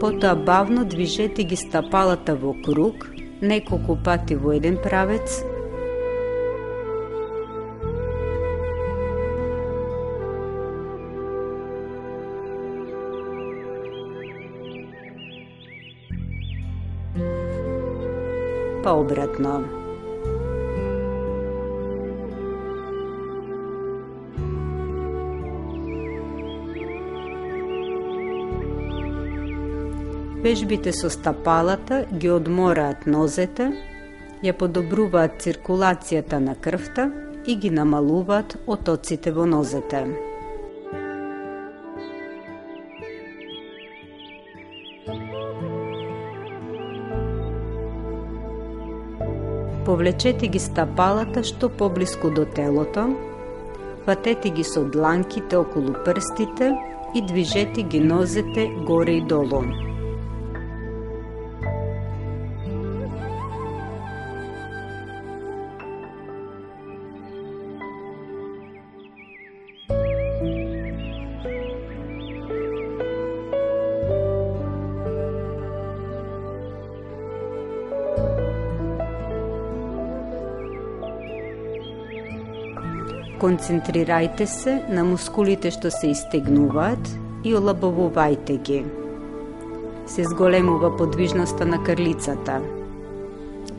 Потоа бавно движете ги стапалата во круг, неколку пати во еден правец, па обратно. Вежбите со стапалата ги одмораат нозете, ја подобруваат циркулацијата на крвта и ги намалуваат отоците во нозете. Повлечете ги стапалата што поблиску до телото, фатете ги со дланките околу прстите и движете ги нозете горе и долу. Концентрирајте се на мускулите што се истегнуваат и олабавувајте ги. Се зголемува подвижноста на крлицата.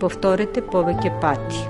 Повторете повеќе пати.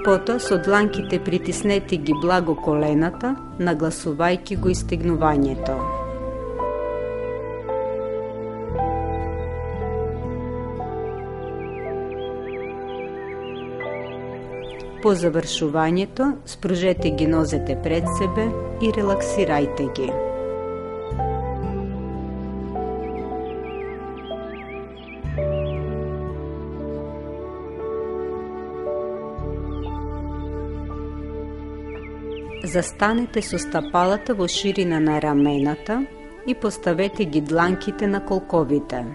Потоа со дланките притиснете ги благо колената, нагласувајќи го истегнувањето. По завршувањето, спружете ги нозете пред себе и релаксирајте ги. Застанете со стапалата во ширина на рамената и поставете ги дланките на колковите.